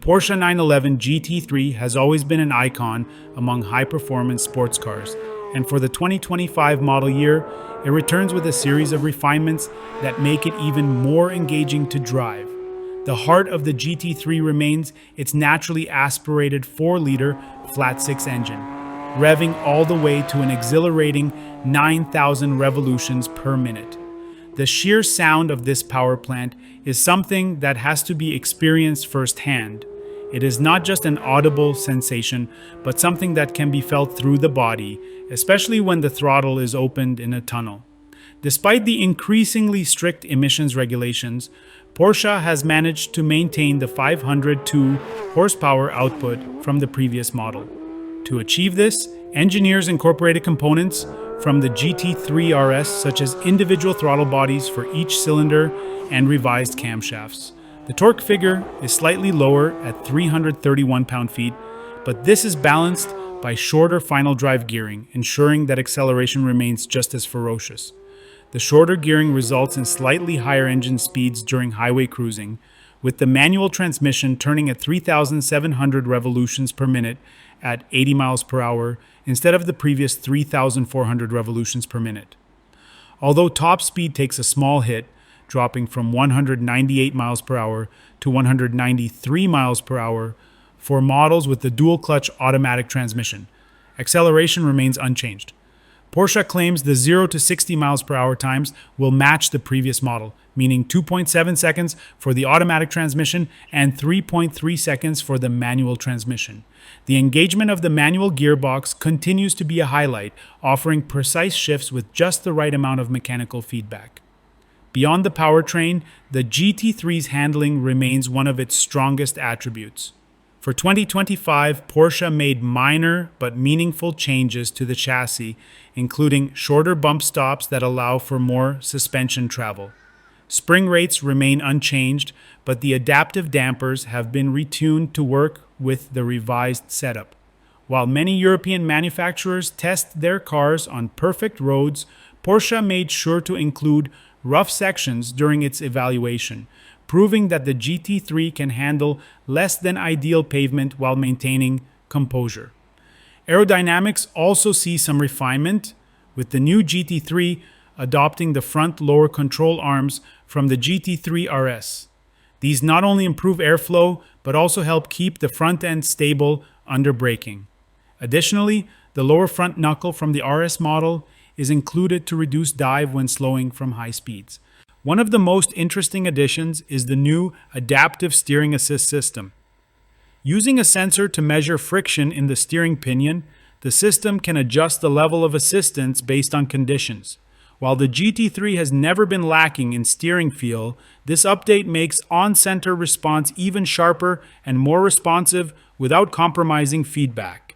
Porsche 911 GT3 has always been an icon among high-performance sports cars, and for the 2025 model year, it returns with a series of refinements that make it even more engaging to drive. The heart of the GT3 remains its naturally aspirated 4-liter flat-six engine, revving all the way to an exhilarating 9,000 revolutions per minute. The sheer sound of this power plant is something that has to be experienced firsthand. It is not just an audible sensation, but something that can be felt through the body, especially when the throttle is opened in a tunnel. Despite the increasingly strict emissions regulations, Porsche has managed to maintain the 502 horsepower output from the previous model. To achieve this, engineers incorporated components from the GT3 RS, such as individual throttle bodies for each cylinder and revised camshafts. The torque figure is slightly lower at 331 pound-feet, but this is balanced by shorter final drive gearing, ensuring that acceleration remains just as ferocious. The shorter gearing results in slightly higher engine speeds during highway cruising, with the manual transmission turning at 3,700 revolutions per minute at 80 miles per hour instead of the previous 3,400 revolutions per minute. Although top speed takes a small hit, dropping from 198 miles per hour to 193 miles per hour for models with the dual-clutch automatic transmission, acceleration remains unchanged. Porsche claims the 0 to 60 miles per hour times will match the previous model, meaning 2.7 seconds for the automatic transmission and 3.3 seconds for the manual transmission. The engagement of the manual gearbox continues to be a highlight, offering precise shifts with just the right amount of mechanical feedback. Beyond the powertrain, the GT3's handling remains one of its strongest attributes. For 2025, Porsche made minor but meaningful changes to the chassis, including shorter bump stops that allow for more suspension travel. Spring rates remain unchanged, but the adaptive dampers have been retuned to work with the revised setup. While many European manufacturers test their cars on perfect roads, Porsche made sure to include rough sections during its evaluation, proving that the GT3 can handle less than ideal pavement while maintaining composure. Aerodynamics also see some refinement, with the new GT3 adopting the front lower control arms from the GT3 RS. These not only improve airflow, but also help keep the front end stable under braking. Additionally, the lower front knuckle from the RS model is included to reduce dive when slowing from high speeds. One of the most interesting additions is the new adaptive steering assist system. Using a sensor to measure friction in the steering pinion, the system can adjust the level of assistance based on conditions. While the GT3 has never been lacking in steering feel, this update makes on-center response even sharper and more responsive without compromising feedback.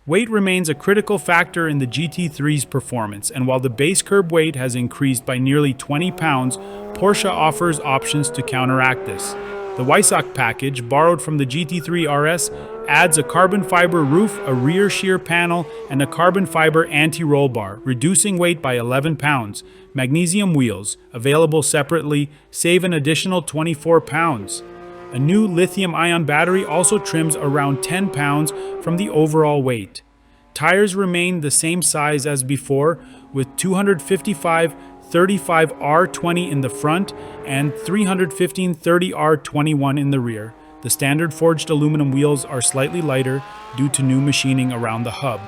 Weight remains a critical factor in the GT3's performance, and while the base curb weight has increased by nearly 20 pounds, Porsche offers options to counteract this. The Weissach package, borrowed from the GT3 RS, adds a carbon fiber roof, a rear shear panel, and a carbon fiber anti-roll bar, reducing weight by 11 pounds. Magnesium wheels, available separately, save an additional 24 pounds. A new lithium-ion battery also trims around 10 pounds from the overall weight. Tires remain the same size as before, with 255 35 R20 in the front and 315 30 R21 in the rear. The standard forged aluminum wheels are slightly lighter due to new machining around the hub.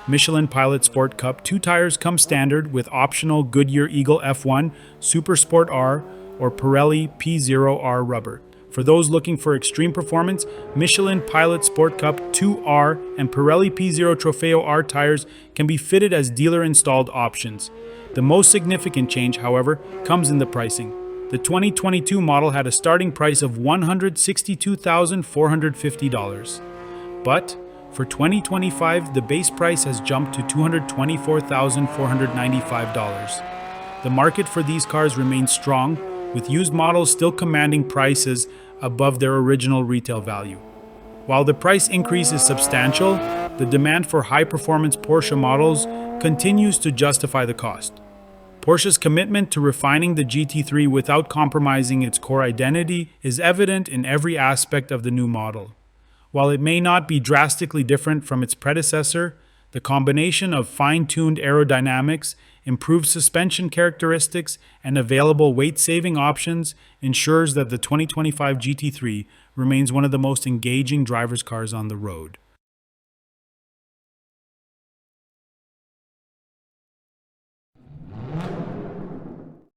Michelin Pilot Sport Cup 2 tires come standard with optional Goodyear Eagle F1, Super Sport R, or Pirelli P0R rubber. For those looking for extreme performance, Michelin Pilot Sport Cup 2R and Pirelli P0 Trofeo R tires can be fitted as dealer-installed options. The most significant change, however, comes in the pricing. The 2022 model had a starting price of $162,450. But for 2025, the base price has jumped to $224,495. The market for these cars remains strong, with used models still commanding prices above their original retail value. While the price increase is substantial, the demand for high-performance Porsche models continues to justify the cost. Porsche's commitment to refining the GT3 without compromising its core identity is evident in every aspect of the new model. While it may not be drastically different from its predecessor, the combination of fine-tuned aerodynamics, improved suspension characteristics, and available weight-saving options ensures that the 2025 GT3 remains one of the most engaging driver's cars on the road.